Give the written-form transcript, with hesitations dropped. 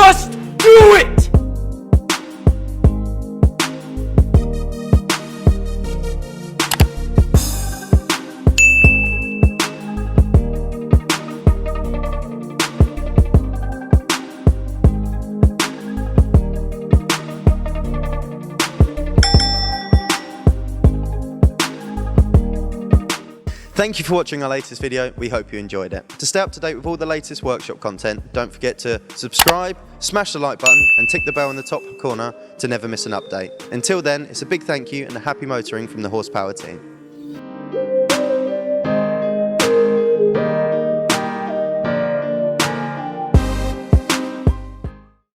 Just do it! Thank you for watching our latest video. We hope you enjoyed it. To stay up to date with all the latest workshop content, don't forget to subscribe, smash the like button and tick the bell in the top corner to never miss an update. Until then, it's a big thank you and a happy motoring from the Horsepower team.